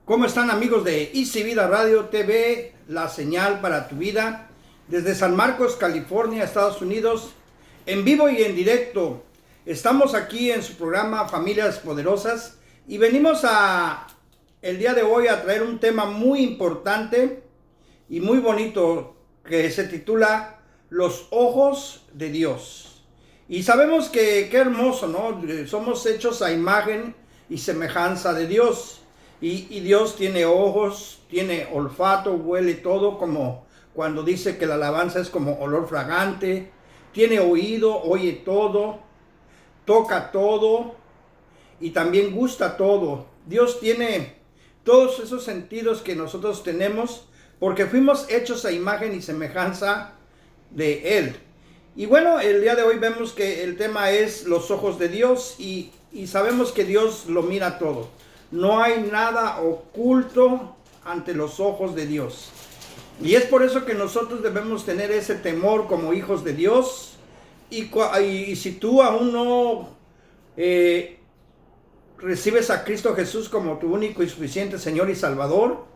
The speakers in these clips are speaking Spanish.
¿Cómo están, amigos de Easy Vida Radio TV, la señal para tu vida? Desde San Marcos, California, Estados Unidos, en vivo y en directo. Estamos aquí en su programa Familias Poderosas y venimos el día de hoy a traer un tema muy importante y muy bonito que se titula Los ojos de Dios. Y sabemos que qué hermoso, ¿no? Somos hechos a imagen y semejanza de Dios. Y Dios tiene ojos, tiene olfato, huele todo, como cuando dice que la alabanza es como olor fragante. Tiene oído, oye todo, toca todo y también gusta todo. Dios tiene todos esos sentidos que nosotros tenemos porque fuimos hechos a imagen y semejanza de Él. Y bueno, el día de hoy vemos que el tema es los ojos de Dios y sabemos que Dios lo mira todo. No hay nada oculto ante los ojos de Dios. Y es por eso que nosotros debemos tener ese temor como hijos de Dios. Y si tú aún no recibes a Cristo Jesús como tu único y suficiente Señor y Salvador,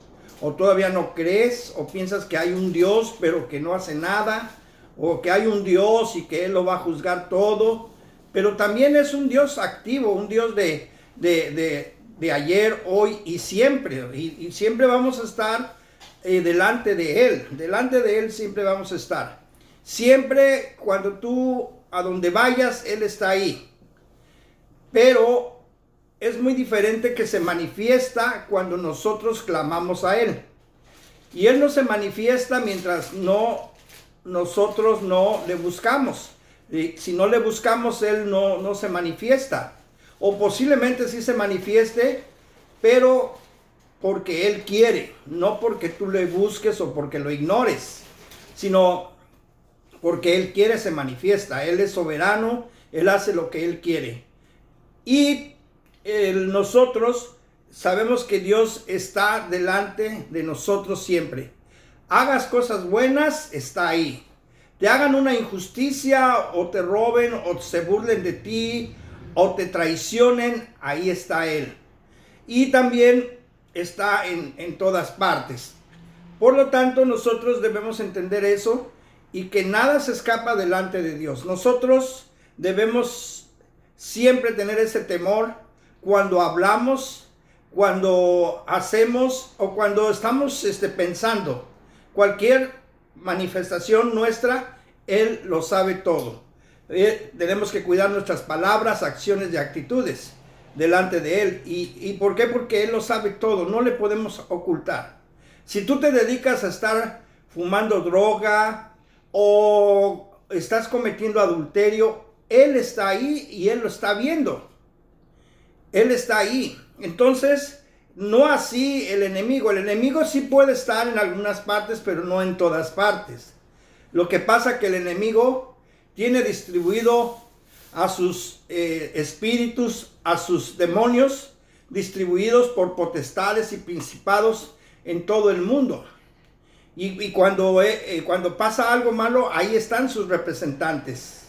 o todavía no crees, o piensas que hay un Dios pero que no hace nada, o que hay un Dios y que Él lo va a juzgar todo, pero también es un Dios activo, un Dios de ayer, hoy y siempre. Y siempre vamos a estar delante de Él siempre vamos a estar. Siempre cuando tú a donde vayas, Él está ahí. Pero es muy diferente que se manifiesta cuando nosotros clamamos a Él. Y Él no se manifiesta mientras nosotros no le buscamos. Si no le buscamos, Él no se manifiesta. O posiblemente sí se manifieste, pero porque Él quiere, no porque tú le busques o porque lo ignores, sino porque Él quiere se manifiesta. Él es soberano, Él hace lo que Él quiere. Y nosotros sabemos que Dios está delante de nosotros siempre. Hagas cosas buenas, está ahí. Te hagan una injusticia o te roben o se burlen de ti o te traicionen, ahí está Él. Y también está en todas partes. Por lo tanto, nosotros debemos entender eso y que nada se escapa delante de Dios. Nosotros debemos siempre tener ese temor cuando hablamos, cuando hacemos o cuando estamos pensando. Cualquier manifestación nuestra, Él lo sabe todo. Tenemos que cuidar nuestras palabras, acciones y actitudes delante de Él. ¿Y por qué? Porque Él lo sabe todo, no le podemos ocultar. Si tú te dedicas a estar fumando droga o estás cometiendo adulterio, Él está ahí y Él lo está viendo. Él está ahí. Entonces, no así el enemigo. El enemigo sí puede estar en algunas partes, pero no en todas partes. Lo que pasa es que el enemigo tiene distribuido a sus espíritus, a sus demonios, distribuidos por potestades y principados en todo el mundo. Y cuando pasa algo malo, ahí están sus representantes.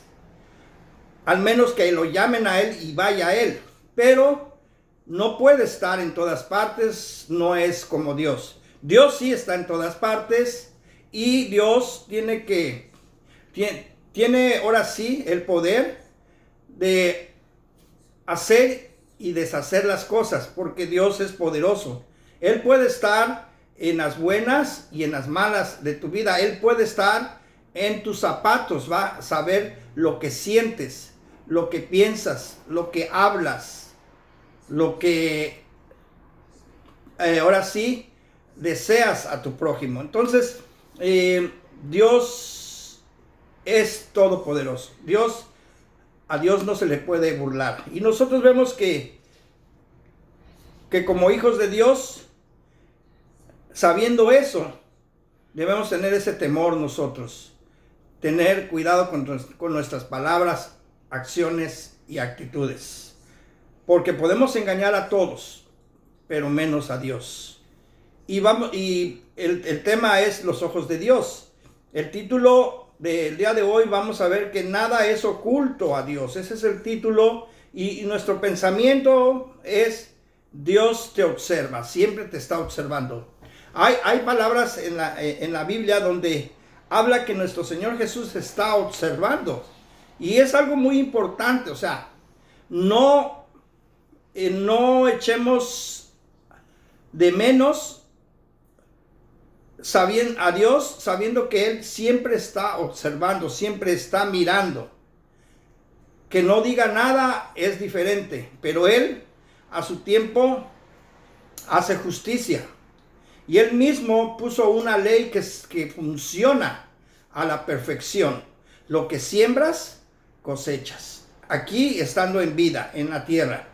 Al menos que lo llamen a Él y vaya a Él. Pero no puede estar en todas partes, no es como Dios. Dios sí está en todas partes y Dios tiene ahora sí el poder de hacer y deshacer las cosas, porque Dios es poderoso. Él puede estar en las buenas y en las malas de tu vida. Él puede estar en tus zapatos, va a saber lo que sientes, lo que piensas, lo que hablas, lo que ahora sí deseas a tu prójimo. Entonces, Dios es todopoderoso. A Dios no se le puede burlar. Y nosotros vemos que como hijos de Dios, sabiendo eso, debemos tener ese temor nosotros. Tener cuidado con nuestras palabras, acciones y actitudes. Porque podemos engañar a todos, pero menos a Dios. Y el tema es los ojos de Dios. El título del día de hoy vamos a ver que nada es oculto a Dios. Ese es el título y nuestro pensamiento es Dios te observa, siempre te está observando. Hay palabras en la Biblia donde habla que nuestro Señor Jesús está observando. Y es algo muy importante, o sea, no echemos de menos a Dios, sabiendo que Él siempre está observando, siempre está mirando. Que no diga nada es diferente, pero Él a su tiempo hace justicia. Y Él mismo puso una ley que funciona a la perfección. Lo que siembras, cosechas. Aquí estando en vida, en la tierra.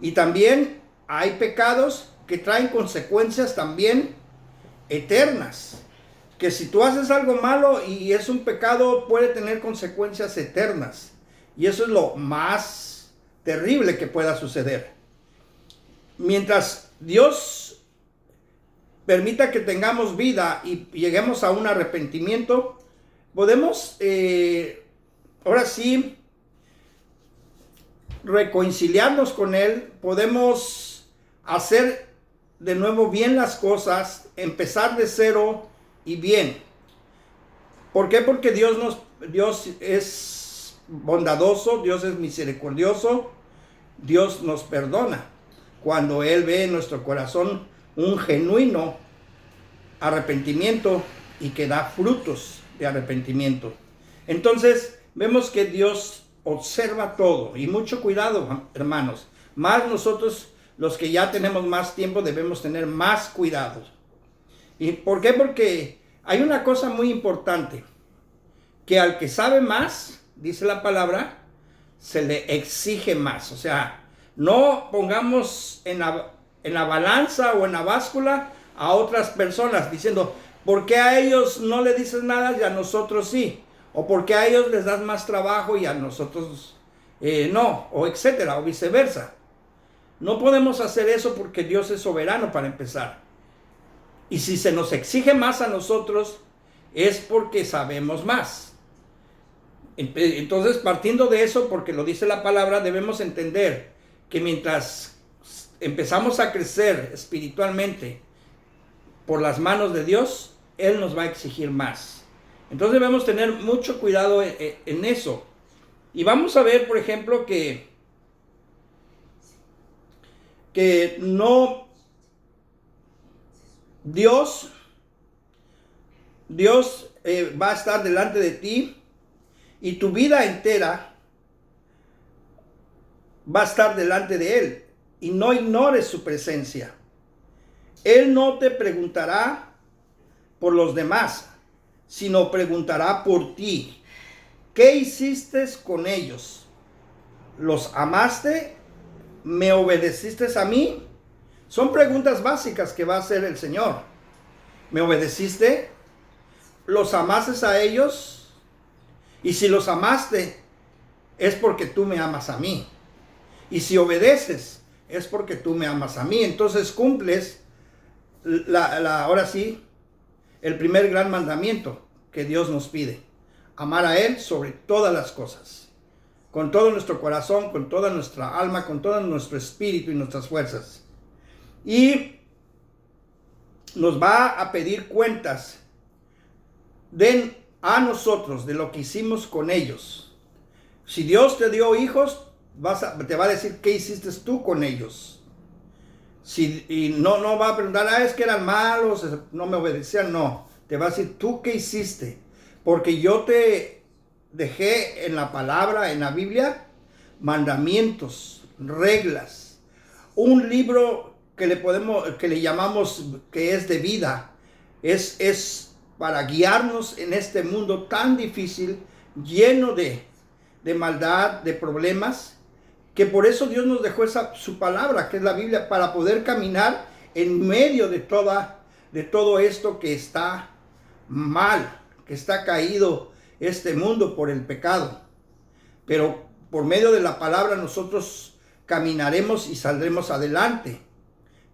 Y también hay pecados que traen consecuencias también eternas. Que si tú haces algo malo y es un pecado, puede tener consecuencias eternas. Y eso es lo más terrible que pueda suceder. Mientras Dios permita que tengamos vida y lleguemos a un arrepentimiento, podemos ahora sí reconciliarnos con Él, podemos hacer de nuevo bien las cosas, empezar de cero y bien. ¿Por qué? Porque Dios es bondadoso, Dios es misericordioso, Dios nos perdona cuando Él ve en nuestro corazón un genuino arrepentimiento y que da frutos de arrepentimiento. Entonces vemos que Dios observa todo, y mucho cuidado, hermanos. Más nosotros, los que ya tenemos más tiempo, debemos tener más cuidado. ¿Y por qué? Porque hay una cosa muy importante, que al que sabe más, dice la palabra, se le exige más. O sea, no pongamos en la balanza o en la báscula a otras personas diciendo, ¿por qué a ellos no le dices nada y a nosotros sí? O ¿por qué a ellos les das más trabajo y a nosotros no? O etcétera, o viceversa. No podemos hacer eso porque Dios es soberano para empezar. Y si se nos exige más a nosotros, es porque sabemos más. Entonces, partiendo de eso, porque lo dice la palabra, debemos entender que mientras empezamos a crecer espiritualmente por las manos de Dios, Él nos va a exigir más. Entonces debemos tener mucho cuidado en eso. Y vamos a ver, por ejemplo, que no Dios va a estar delante de ti y tu vida entera va a estar delante de Él, y no ignores su presencia. Él no te preguntará por los demás, sino preguntará por ti. ¿Qué hiciste con ellos? ¿Los amaste? ¿Me obedeciste a mí? Son preguntas básicas que va a hacer el Señor. ¿Me obedeciste? ¿Los amaste a ellos? Y si los amaste, es porque tú me amas a mí. Y si obedeces, es porque tú me amas a mí. Entonces cumples ahora sí, el primer gran mandamiento que Dios nos pide. Amar a Él sobre todas las cosas. Con todo nuestro corazón, con toda nuestra alma, con todo nuestro espíritu y nuestras fuerzas. Y nos va a pedir cuentas a nosotros de lo que hicimos con ellos. Si Dios te dio hijos, te va a decir qué hiciste tú con ellos. Y no va a preguntar, es que eran malos, no me obedecían. No, te va a decir tú qué hiciste. Porque yo te dejé en la palabra, en la Biblia, mandamientos, reglas, un libro que le llamamos que es de vida, es para guiarnos en este mundo tan difícil, lleno de maldad, de problemas, que por eso Dios nos dejó su palabra, que es la Biblia, para poder caminar en medio de todo esto que está mal, que está caído este mundo por el pecado. Pero por medio de la palabra nosotros caminaremos y saldremos adelante,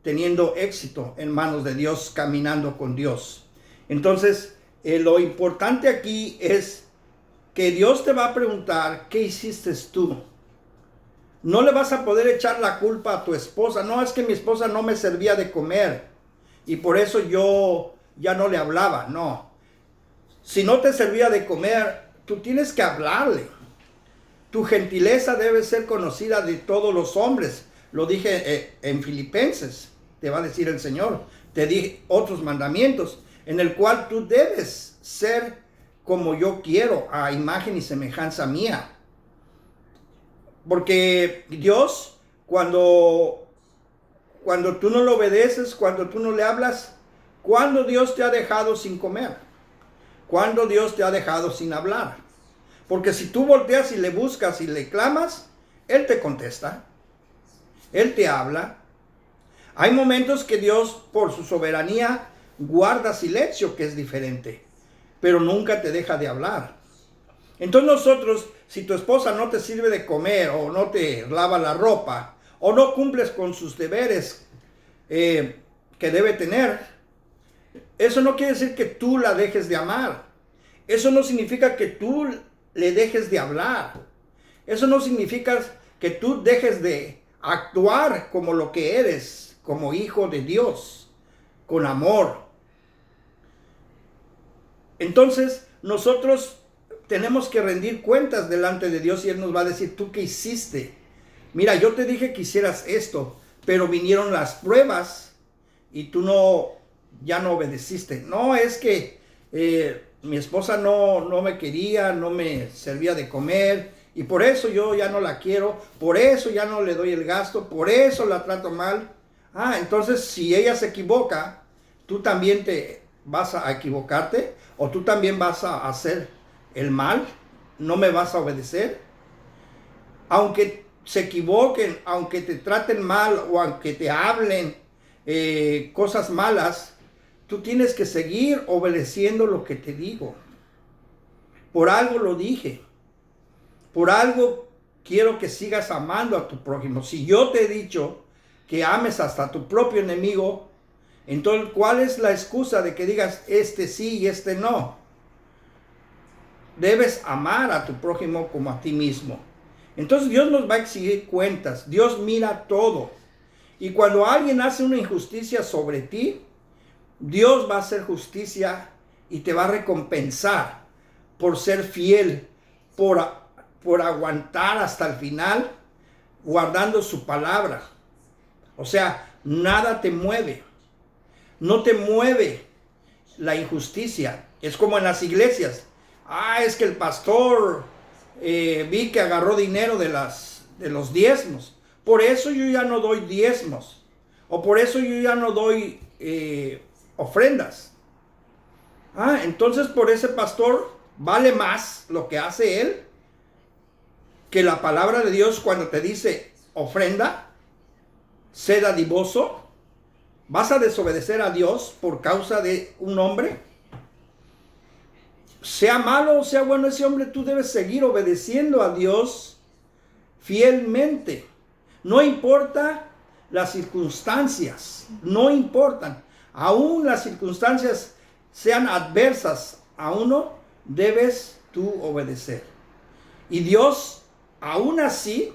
teniendo éxito en manos de Dios, caminando con Dios. Entonces, lo importante aquí es que Dios te va a preguntar, ¿qué hiciste tú? No le vas a poder echar la culpa a tu esposa. No, es que mi esposa no me servía de comer y por eso yo ya no le hablaba. No. Si no te servía de comer, tú tienes que hablarle. Tu gentileza debe ser conocida de todos los hombres. Lo dije en Filipenses, te va a decir el Señor. Te di otros mandamientos en el cual tú debes ser como yo quiero, a imagen y semejanza mía. Porque Dios, cuando tú no le obedeces, cuando tú no le hablas, ¿cuándo Dios te ha dejado sin comer? ¿Cuándo Dios te ha dejado sin hablar? Porque si tú volteas y le buscas y le clamas, Él te contesta. Él te habla. Hay momentos que Dios, por su soberanía, guarda silencio, que es diferente, pero nunca te deja de hablar. Entonces nosotros, si tu esposa no te sirve de comer, o no te lava la ropa, o no cumples con sus deberes que debe tener, eso no quiere decir que tú la dejes de amar. Eso no significa que tú le dejes de hablar. Eso no significa que tú dejes de actuar como lo que eres, como hijo de Dios, con amor. Entonces, nosotros tenemos que rendir cuentas delante de Dios y Él nos va a decir, ¿tú qué hiciste? Mira, yo te dije que hicieras esto, pero vinieron las pruebas y tú ya no obedeciste. No, es que mi esposa no me quería, no me servía de comer y por eso yo ya no la quiero, por eso ya no le doy el gasto, por eso la trato mal. Entonces si ella se equivoca, tú también te vas a equivocarte o tú también vas a hacer el mal, no me vas a obedecer. Aunque se equivoquen, aunque te traten mal o aunque te hablen cosas malas, tú tienes que seguir obedeciendo lo que te digo. Por algo lo dije. Por algo quiero que sigas amando a tu prójimo. Si yo te he dicho que ames hasta a tu propio enemigo, entonces ¿cuál es la excusa de que digas este sí y este no? Debes amar a tu prójimo como a ti mismo. Entonces Dios nos va a exigir cuentas. Dios mira todo. Y cuando alguien hace una injusticia sobre ti, Dios va a hacer justicia y te va a recompensar por ser fiel, por aguantar hasta el final, guardando su palabra. O sea, nada te mueve. No te mueve la injusticia. Es como en las iglesias. Es que el pastor vi que agarró dinero de los diezmos. Por eso yo ya no doy diezmos. O por eso yo ya no doy ofrendas. Entonces por ese pastor vale más lo que hace él que la palabra de Dios cuando te dice ofrenda, sé dadivoso. ¿Vas a desobedecer a Dios por causa de un hombre? Sea malo o sea bueno ese hombre, tú debes seguir obedeciendo a Dios fielmente. No importa las circunstancias, no importan. Aún las circunstancias sean adversas a uno, debes tú obedecer. Y Dios, aún así,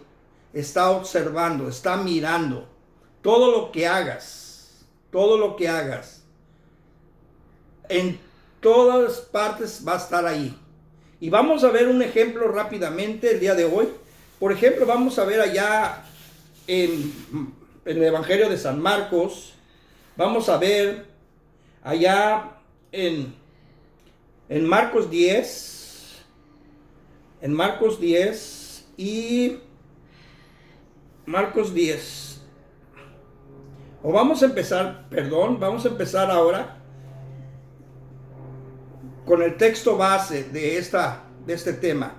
está observando, está mirando todo lo que hagas, todo lo que hagas. En todas partes va a estar ahí. Y vamos a ver un ejemplo rápidamente el día de hoy. Por ejemplo, vamos a ver allá en el Evangelio de San Marcos. Vamos a ver allá en Marcos 10. En Marcos 10 y Marcos 10. Vamos a empezar ahora con el texto base de este tema.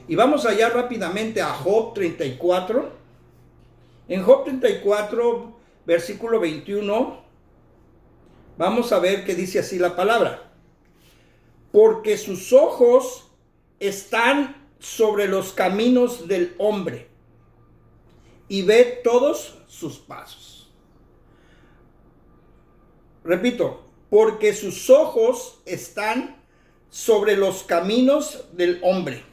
Y vamos allá rápidamente a Job 34. En Job 34, versículo 21, vamos a ver que dice así la palabra. Porque sus ojos están sobre los caminos del hombre y ve todos sus pasos. Repito, porque sus ojos están sobre los caminos del hombre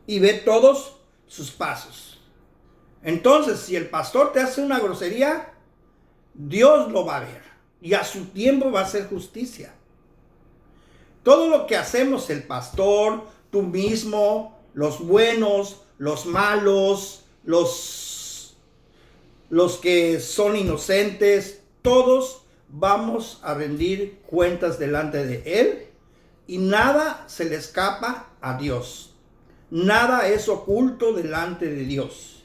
y ve todos sus pasos. Entonces, si el pastor te hace una grosería, Dios lo va a ver y a su tiempo va a hacer justicia. Todo lo que hacemos, el pastor, tú mismo, los buenos, los malos, los que son inocentes, todos vamos a rendir cuentas delante de Él y nada se le escapa a Dios. Nada es oculto delante de Dios.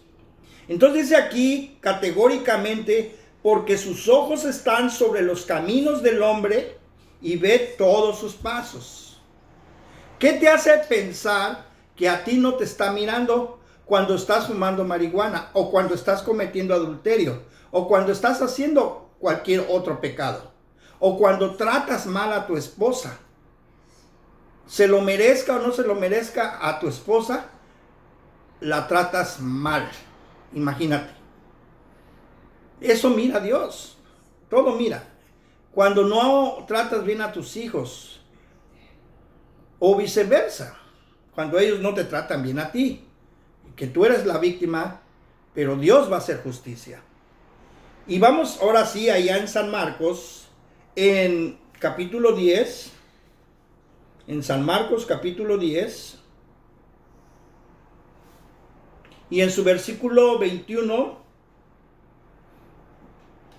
Entonces dice aquí categóricamente, porque sus ojos están sobre los caminos del hombre y ve todos sus pasos. ¿Qué te hace pensar que a ti no te está mirando cuando estás fumando marihuana o cuando estás cometiendo adulterio o cuando estás haciendo cualquier otro pecado o cuando tratas mal a tu esposa? Se lo merezca o no se lo merezca a tu esposa, la tratas mal. Imagínate. Eso mira Dios. Todo mira. Cuando no tratas bien a tus hijos o viceversa, cuando ellos no te tratan bien a ti, que tú eres la víctima, pero Dios va a hacer justicia. Y vamos ahora sí allá en San Marcos, en capítulo 10, en San Marcos capítulo 10, y en su versículo 21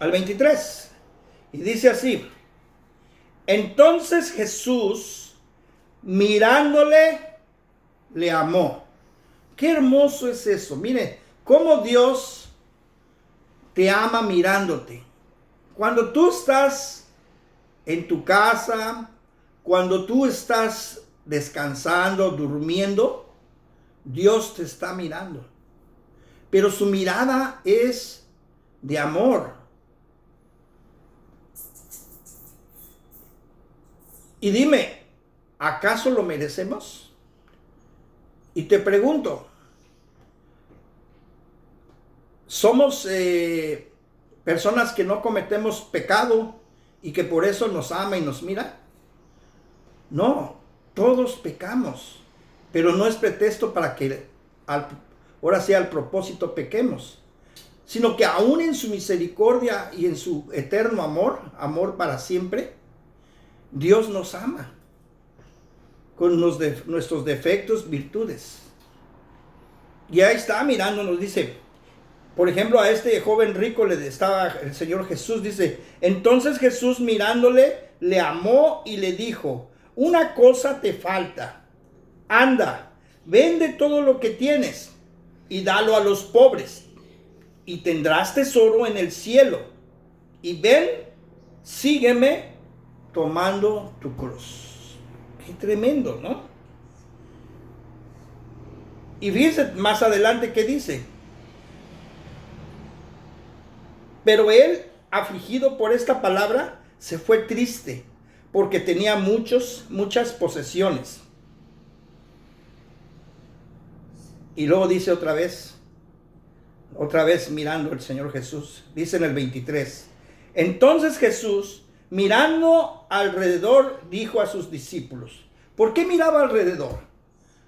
al 23. Y dice así: entonces Jesús, mirándole, le amó. Qué hermoso es eso. Mire, cómo Dios te ama mirándote. Cuando tú estás en tu casa, cuando tú estás descansando, durmiendo, Dios te está mirando. Pero su mirada es de amor. Y dime, ¿acaso lo merecemos? Y te pregunto, ¿somos personas que no cometemos pecado y que por eso nos ama y nos mira? No, todos pecamos, pero no es pretexto para que ahora sea al propósito pequemos, sino que aún en su misericordia y en su eterno amor para siempre, Dios nos ama con nuestros defectos, virtudes. Y ahí está mirándonos, dice, por ejemplo, a este joven rico le estaba el Señor Jesús, dice, entonces Jesús mirándole, le amó y le dijo, una cosa te falta, anda, vende todo lo que tienes y dalo a los pobres y tendrás tesoro en el cielo. Y ven, sígueme tomando tu cruz. Qué tremendo, ¿no? Y fíjense más adelante qué dice. Pero él, afligido por esta palabra, se fue triste, porque tenía muchas posesiones. Y luego dice otra vez mirando el Señor Jesús, dice en el 23, entonces Jesús, mirando alrededor, dijo a sus discípulos. ¿Por qué miraba alrededor?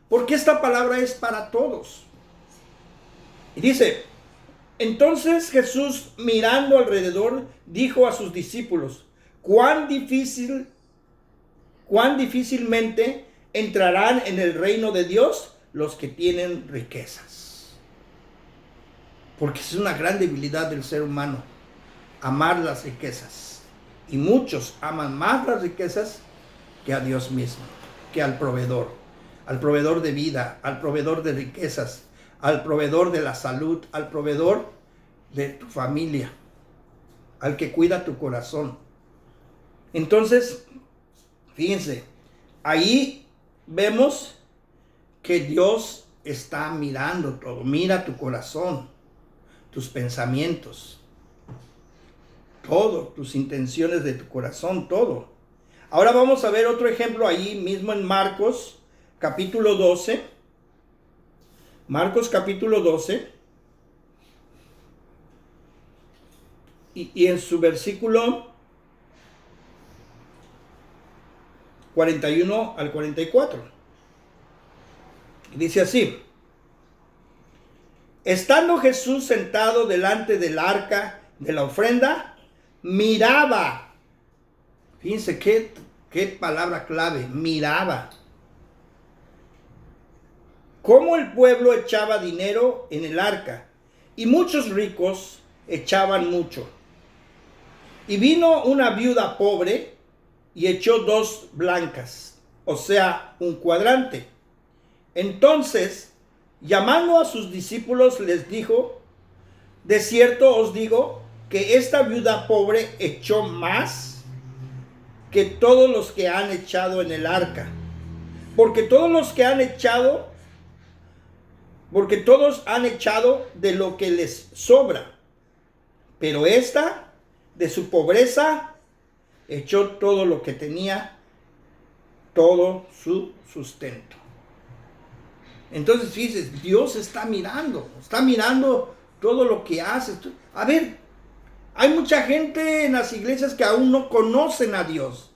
Porque esta palabra es para todos. Y dice, entonces Jesús, mirando alrededor, dijo a sus discípulos, cuán difícilmente entrarán en el reino de Dios los que tienen riquezas. Porque es una gran debilidad del ser humano, amar las riquezas. Y muchos aman más las riquezas que a Dios mismo, que al proveedor de vida, al proveedor de riquezas, al proveedor de la salud, al proveedor de tu familia, al que cuida tu corazón. Entonces, fíjense, ahí vemos que Dios está mirando todo, mira tu corazón, tus pensamientos, todo, tus intenciones de tu corazón, todo. Ahora vamos a ver otro ejemplo ahí mismo en Marcos, capítulo 12. Marcos capítulo 12. Y en su versículo 41 al 44. Dice así. Estando Jesús sentado delante del arca de la ofrenda, miraba. Fíjense qué palabra clave, miraba. Cómo el pueblo echaba dinero en el arca, y muchos ricos echaban mucho. Y vino una viuda pobre y echó 2 blancas, o sea, un cuadrante. Entonces, llamando a sus discípulos, les dijo: de cierto os digo que esta viuda pobre echó más que todos los que han echado en el arca. Porque todos han echado de lo que les sobra. Pero esta, de su pobreza, echó todo lo que tenía, todo su sustento. Entonces, fíjense, Dios está mirando todo lo que haces. A ver, hay mucha gente en las iglesias que aún no conocen a Dios.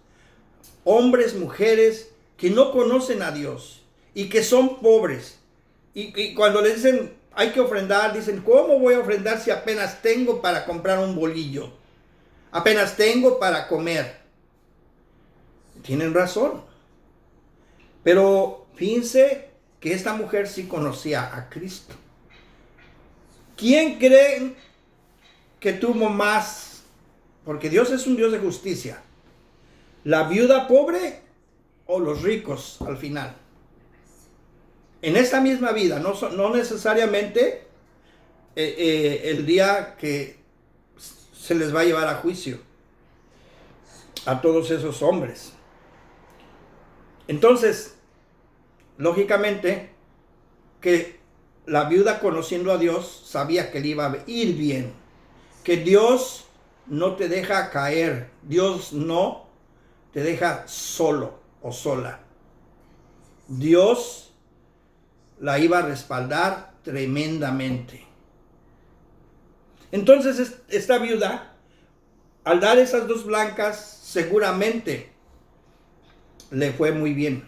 Hombres, mujeres que no conocen a Dios y que son pobres. Y cuando les dicen hay que ofrendar, dicen: ¿cómo voy a ofrendar si apenas tengo para comprar un bolillo? Apenas tengo para comer. Tienen razón. Pero fíjense que esta mujer sí conocía a Cristo. ¿Quién creen que tuvo más? Porque Dios es un Dios de justicia. ¿La viuda pobre o los ricos al final? En esta misma vida, no necesariamente el día que se les va a llevar a juicio a todos esos hombres. Entonces, lógicamente, que la viuda, conociendo a Dios, sabía que le iba a ir bien, que Dios no te deja caer, Dios no te deja solo o sola. Dios la iba a respaldar tremendamente. Entonces, esta viuda, al dar esas 2 blancas, seguramente le fue muy bien.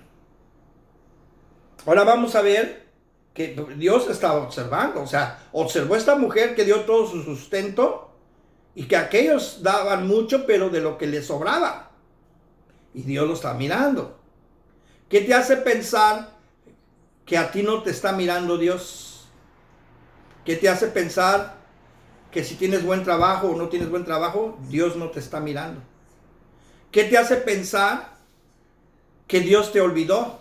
Ahora vamos a ver que Dios estaba observando, o sea, observó a esta mujer que dio todo su sustento y que aquellos daban mucho, pero de lo que les sobraba. Y Dios lo está mirando. ¿Qué te hace pensar que a ti no te está mirando Dios? ¿Qué te hace pensar que si tienes buen trabajo o no tienes buen trabajo, Dios no te está mirando? ¿Qué te hace pensar que Dios te olvidó?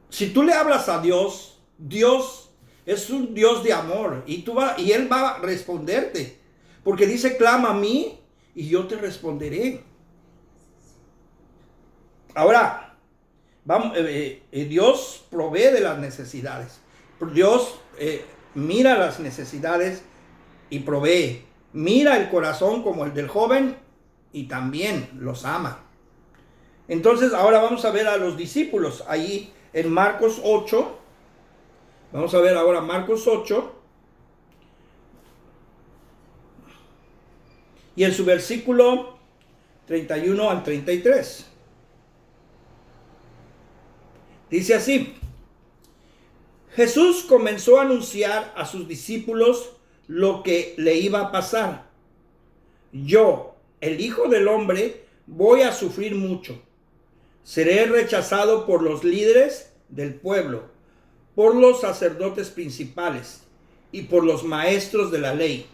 Si tú le hablas a Dios, Dios es un Dios de amor y Él va a responderte. Porque dice: clama a mí y yo te responderé. Ahora, Dios provee de las necesidades. Dios mira las necesidades y provee. Mira el corazón como el del joven y también los ama. Entonces, ahora vamos a ver a los discípulos ahí en Marcos 8. Vamos a ver ahora Marcos 8. Y en su versículo 31 al 33. Dice así: Jesús comenzó a anunciar a sus discípulos lo que le iba a pasar. Yo, el Hijo del Hombre, voy a sufrir mucho. Seré rechazado por los líderes del pueblo, por los sacerdotes principales y por los maestros de la ley.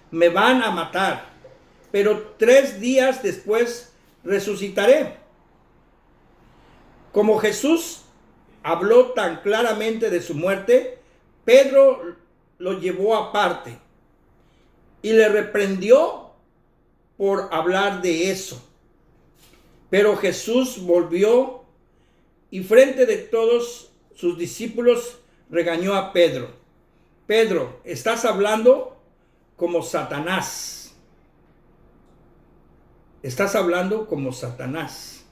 Me van a matar, pero 3 días después resucitaré. Como Jesús habló tan claramente de su muerte, Pedro lo llevó aparte y le reprendió por hablar de eso. Pero Jesús volvió y frente de todos sus discípulos regañó a Pedro. Pedro, estás hablando como Satanás. Estás hablando como Satanás.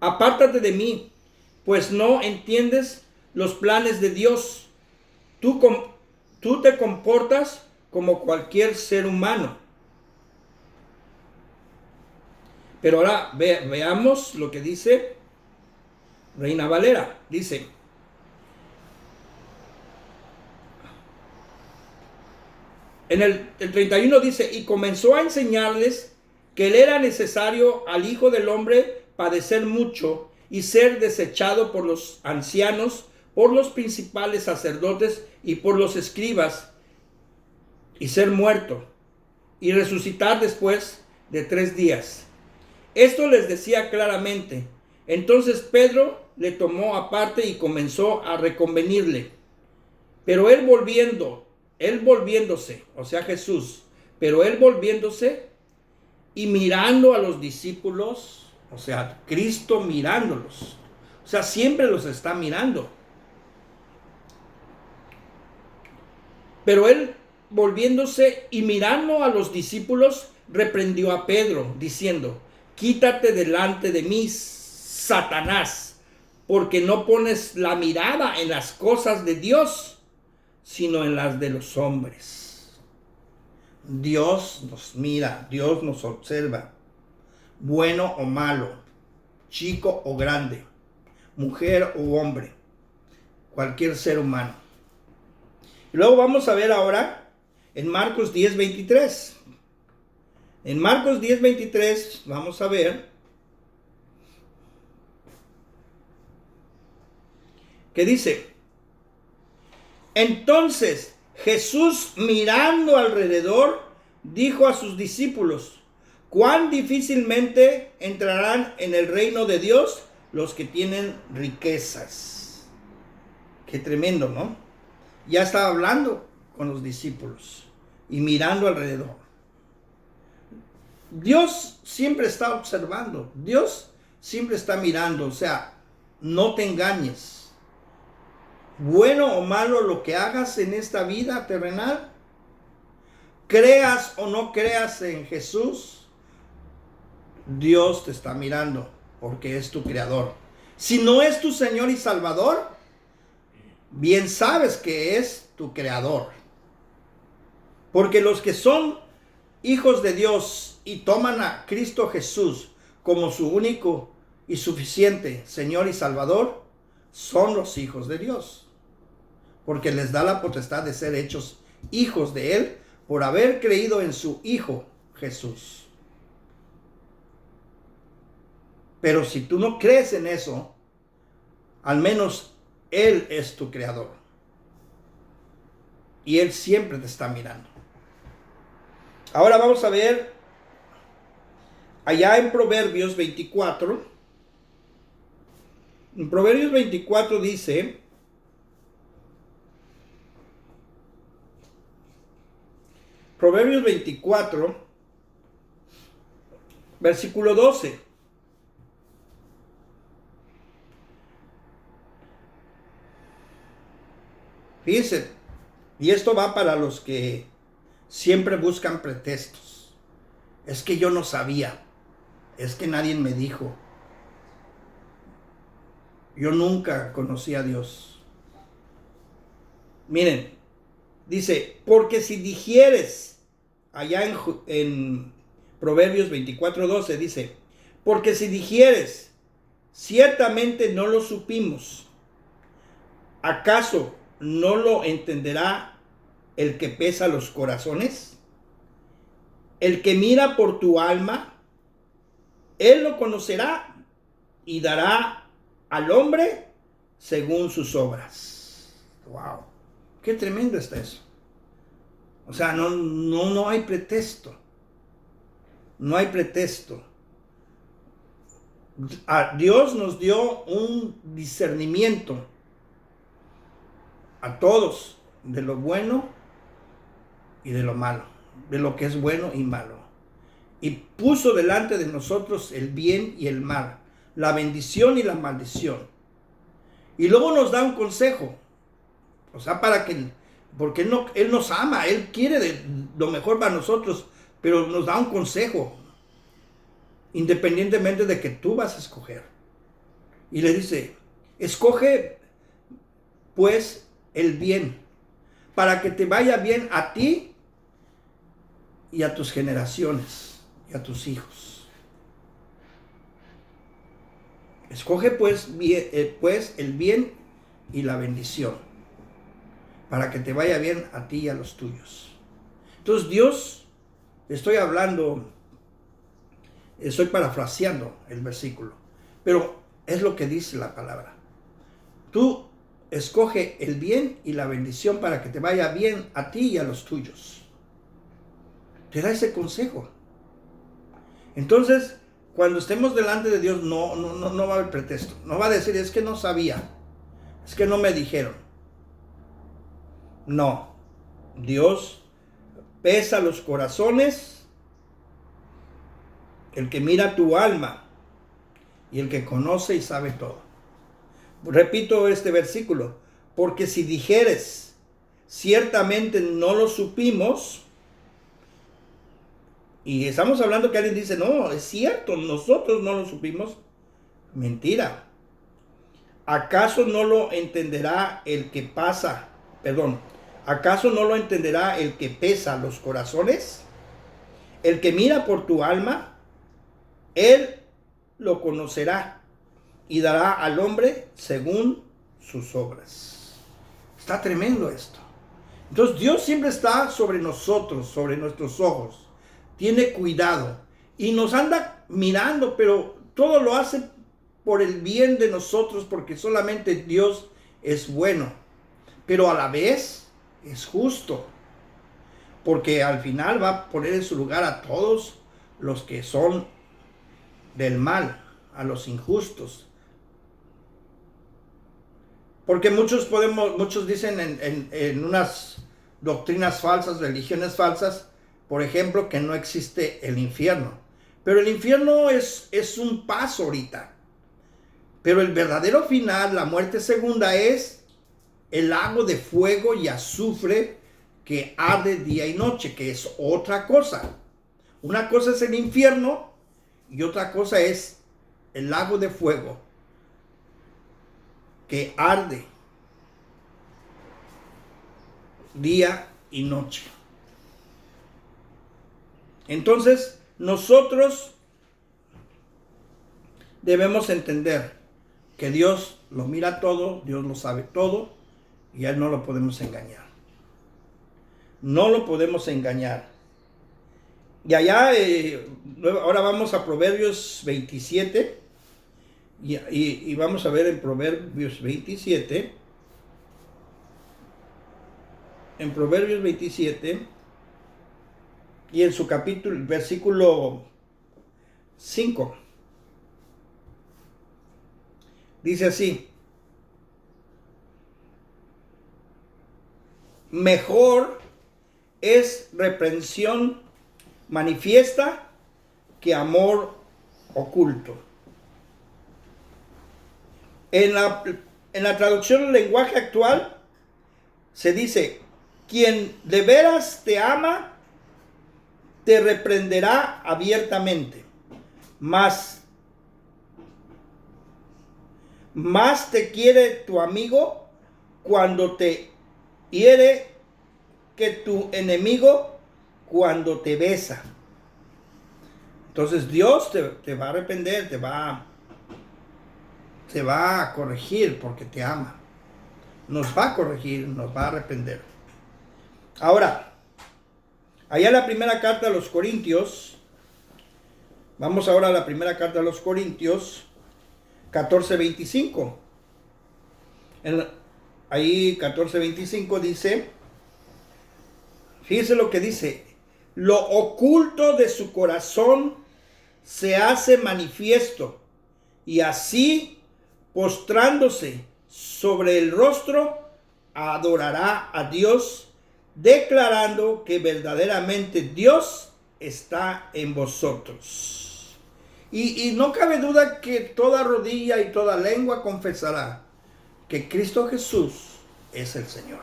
Apártate de mí, pues no entiendes los planes de Dios. Tú te comportas como cualquier ser humano. Pero ahora veamos lo que dice Reina Valera. Dice: En el 31 dice, y comenzó a enseñarles que le era necesario al Hijo del Hombre padecer mucho y ser desechado por los ancianos, por los principales sacerdotes y por los escribas, y ser muerto, y resucitar después de 3 días. Esto les decía claramente. Entonces Pedro le tomó aparte y comenzó a reconvenirle. Pero él volviéndose, o sea Jesús, pero él volviéndose y mirando a los discípulos, o sea, Cristo mirándolos, o sea, siempre los está mirando. Pero él volviéndose y mirando a los discípulos, reprendió a Pedro, diciendo, quítate delante de mí, Satanás, porque no pones la mirada en las cosas de Dios, sino en las de los hombres. Dios nos mira, Dios nos observa, bueno o malo, chico o grande, mujer o hombre, cualquier ser humano. Y luego vamos a ver ahora en Marcos 10:23. En Marcos 10:23 vamos a ver que dice, entonces Jesús mirando alrededor dijo a sus discípulos, cuán difícilmente entrarán en el reino de Dios los que tienen riquezas. Qué tremendo, ¿no? Ya estaba hablando con los discípulos y mirando alrededor. Dios siempre está observando, Dios siempre está mirando, o sea, no te engañes. Bueno o malo lo que hagas en esta vida terrenal, creas o no creas en Jesús, Dios te está mirando porque es tu creador. Si no es tu Señor y Salvador, bien sabes que es tu creador. Porque los que son hijos de Dios y toman a Cristo Jesús como su único y suficiente Señor y Salvador, son los hijos de Dios. Porque les da la potestad de ser hechos hijos de Él por haber creído en su Hijo Jesús. Pero si tú no crees en eso, al menos Él es tu creador. Y Él siempre te está mirando. Ahora vamos a ver allá en Proverbios 24. En Proverbios 24 dice, Proverbios 24, versículo 12. Fíjense, y esto va para los que siempre buscan pretextos. Es que yo no sabía, es que nadie me dijo. Yo nunca conocí a Dios. Miren, dice, porque si dijeres, allá en Proverbios 24:12 dice, porque si dijeres, ciertamente no lo supimos, ¿acaso no lo entenderá el que pesa los corazones? El que mira por tu alma, él lo conocerá y dará al hombre según sus obras. Wow, qué tremendo está eso. O sea, no hay pretexto. No hay pretexto. Dios nos dio un discernimiento a todos de lo bueno y de lo malo, de lo que es bueno y malo. Y puso delante de nosotros el bien y el mal, la bendición y la maldición. Y luego nos da un consejo, o sea, porque Él nos ama, Él quiere lo mejor para nosotros, pero nos da un consejo, independientemente de que tú vas a escoger. Y le dice, escoge pues el bien, para que te vaya bien a ti y a tus generaciones y a tus hijos. Escoge pues el bien y la bendición, para que te vaya bien a ti y a los tuyos. Entonces Dios, estoy hablando, estoy parafraseando el versículo, pero es lo que dice la palabra. Tú escoge el bien y la bendición para que te vaya bien a ti y a los tuyos. Te da ese consejo. Entonces, cuando estemos delante de Dios, no va a haber pretexto. No va a decir, es que no sabía, es que no me dijeron. No, Dios pesa los corazones, el que mira tu alma y el que conoce y sabe todo. Repito este versículo, porque si dijeres, ciertamente no lo supimos, y estamos hablando que alguien dice, no, es cierto, nosotros no lo supimos, mentira. ¿Acaso no lo entenderá el que pasa, perdón, acaso no lo entenderá el que pesa los corazones? El que mira por tu alma, él lo conocerá y dará al hombre según sus obras. Está tremendo esto. Entonces Dios siempre está sobre nosotros, sobre nuestros ojos. Tiene cuidado y nos anda mirando, pero todo lo hace por el bien de nosotros, porque solamente Dios es bueno, pero a la vez es justo, porque al final va a poner en su lugar a todos los que son del mal, a los injustos. Porque muchos dicen en unas doctrinas falsas, religiones falsas, por ejemplo, que no existe el infierno. Pero el infierno es un paso ahorita. Pero el verdadero final, la muerte segunda, es el lago de fuego y azufre que arde día y noche, que es otra cosa. Una cosa es el infierno y otra cosa es el lago de fuego que arde día y noche. Entonces, nosotros debemos entender que Dios lo mira todo, Dios lo sabe todo, y a Él no lo podemos engañar. No lo podemos engañar. Y allá, ahora vamos a Proverbios 27, y vamos a ver en Proverbios 27, y en su capítulo, versículo 5, dice así: mejor es reprensión manifiesta que amor oculto. En la traducción del lenguaje actual se dice: quien de veras te ama te reprenderá abiertamente, más te quiere tu amigo cuando te hiere que tu enemigo cuando te besa. Entonces Dios te va a arrepender, te va a corregir porque te ama. Nos va a corregir, nos va a arrepender. Ahora, allá la primera carta a los Corintios, vamos ahora a la primera carta a los Corintios 14:25. Ahí 14:25 dice, fíjese lo que dice: lo oculto de su corazón se hace manifiesto, y así, postrándose sobre el rostro, adorará a Dios, declarando que verdaderamente Dios está en vosotros. Y no cabe duda que toda rodilla y toda lengua confesará que Cristo Jesús es el Señor.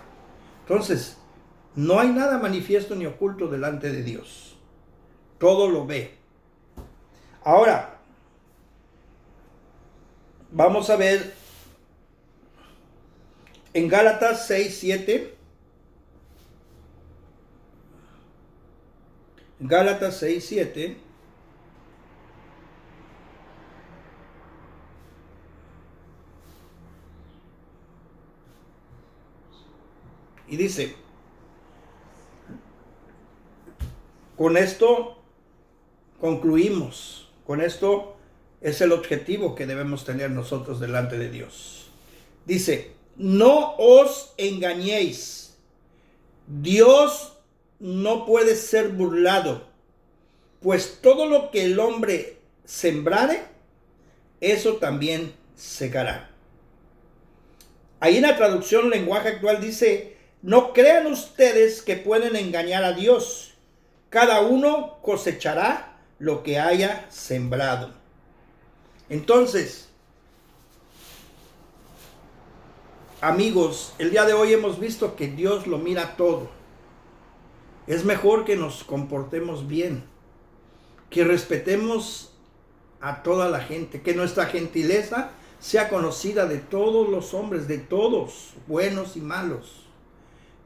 Entonces, no hay nada manifiesto ni oculto delante de Dios. Todo lo ve. Ahora, vamos a ver en Gálatas 6:7. Gálatas 6:7. Y dice: Con esto concluimos. Con esto es el objetivo que debemos tener nosotros delante de Dios. Dice, no os engañéis. Dios no puede ser burlado, pues todo lo que el hombre sembrare, eso también segará. Ahí en la traducción lenguaje actual dice, no crean ustedes que pueden engañar a Dios. Cada uno cosechará lo que haya sembrado. Entonces, amigos, el día de hoy hemos visto que Dios lo mira todo. Es mejor que nos comportemos bien, que respetemos a toda la gente, que nuestra gentileza sea conocida de todos los hombres, de todos, buenos y malos.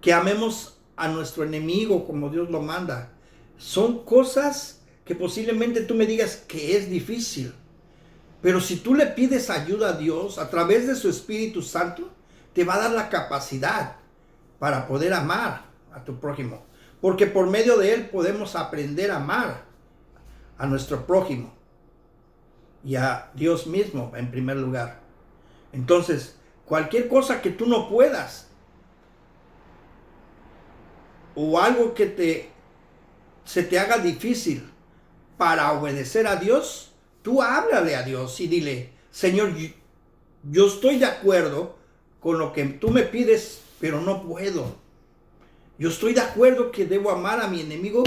Que amemos a nuestro enemigo como Dios lo manda. Son cosas que posiblemente tú me digas que es difícil. Pero si tú le pides ayuda a Dios a través de su Espíritu Santo, te va a dar la capacidad para poder amar a tu prójimo. Porque por medio de él podemos aprender a amar a nuestro prójimo y a Dios mismo en primer lugar. Entonces, cualquier cosa que tú no puedas o algo que se te haga difícil para obedecer a Dios, tú háblale a Dios y dile, Señor, yo estoy de acuerdo con lo que tú me pides, pero no puedo. Yo estoy de acuerdo que debo amar a mi enemigo,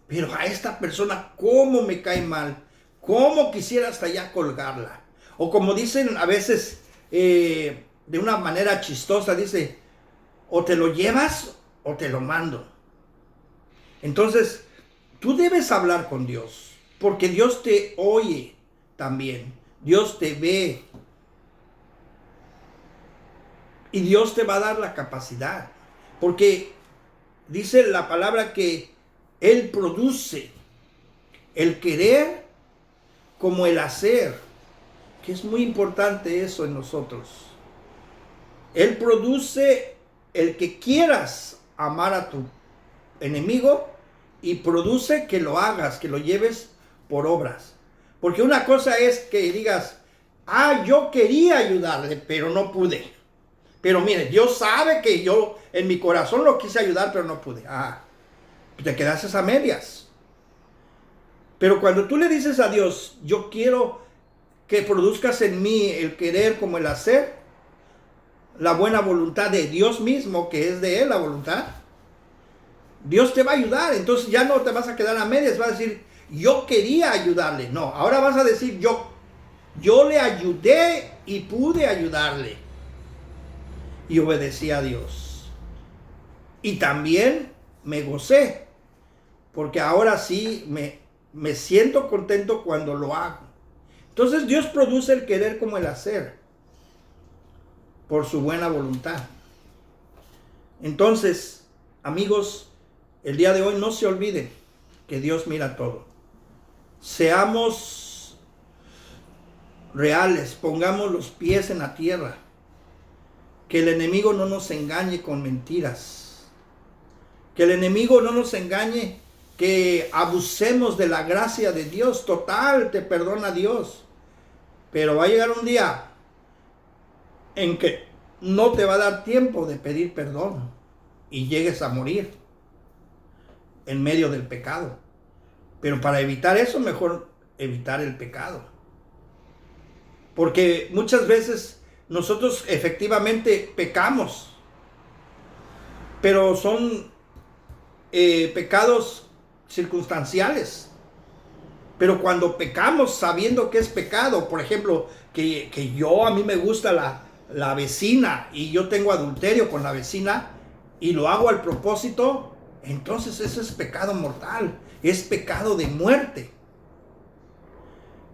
pero a esta persona, ¿cómo me cae mal? ¿Cómo quisiera hasta allá colgarla? O como dicen a veces, de una manera chistosa, dice, o te lo llevas o te lo mando. Entonces, tú debes hablar con Dios, porque Dios te oye también. Dios te ve. Y Dios te va a dar la capacidad. Porque dice la palabra que Él produce el querer como el hacer. Que es muy importante eso en nosotros. Él produce el que quieras amar a tu enemigo y produce que lo hagas, que lo lleves por obras. Porque una cosa es que digas, yo quería ayudarle, pero no pude. Pero mire, Dios sabe que yo en mi corazón lo quise ayudar, pero no pude. Te quedaste a medias. Pero cuando tú le dices a Dios, yo quiero que produzcas en mí el querer como el hacer, la buena voluntad de Dios mismo, que es de Él la voluntad, Dios te va a ayudar. Entonces ya no te vas a quedar a medias, vas a decir, yo quería ayudarle. No, ahora vas a decir, yo le ayudé y pude ayudarle. Y obedecí a Dios. Y también me gocé, porque ahora sí me siento contento cuando lo hago. Entonces Dios produce el querer como el hacer, por su buena voluntad. Entonces, amigos, el día de hoy no se olviden que Dios mira todo. Seamos reales, pongamos los pies en la tierra. Que el enemigo no nos engañe con mentiras. Que el enemigo no nos engañe, que abusemos de la gracia de Dios. Total, te perdona Dios. Pero va a llegar un día en que no te va a dar tiempo de pedir perdón y llegues a morir en medio del pecado. Pero para evitar eso, mejor evitar el pecado. Porque muchas veces nosotros efectivamente pecamos, pero son pecados circunstanciales. Pero cuando pecamos sabiendo que es pecado, por ejemplo, que a mí me gusta la vecina y yo tengo adulterio con la vecina y lo hago al propósito, entonces eso es pecado mortal, es pecado de muerte.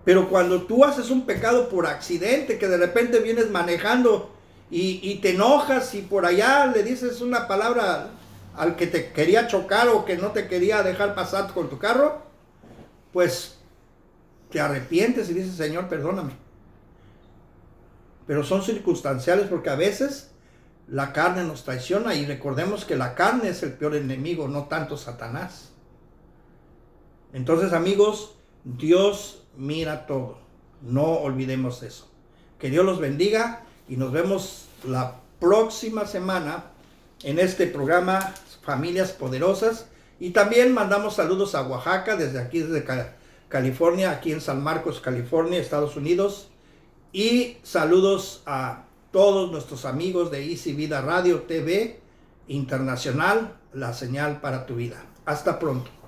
Pero cuando tú haces un pecado por accidente, que de repente vienes manejando y te enojas y por allá le dices una palabra al que te quería chocar o que no te quería dejar pasar con tu carro, pues te arrepientes y dices, Señor, perdóname. Pero son circunstanciales porque a veces la carne nos traiciona y recordemos que la carne es el peor enemigo, no tanto Satanás. Entonces, amigos, Dios mira todo. No olvidemos eso. Que Dios los bendiga y nos vemos la próxima semana en este programa Familias Poderosas. Y también mandamos saludos a Oaxaca, desde aquí, desde California, aquí en San Marcos, California, Estados Unidos. Y saludos a todos nuestros amigos de Easy Vida Radio TV Internacional, la señal para tu vida. Hasta pronto.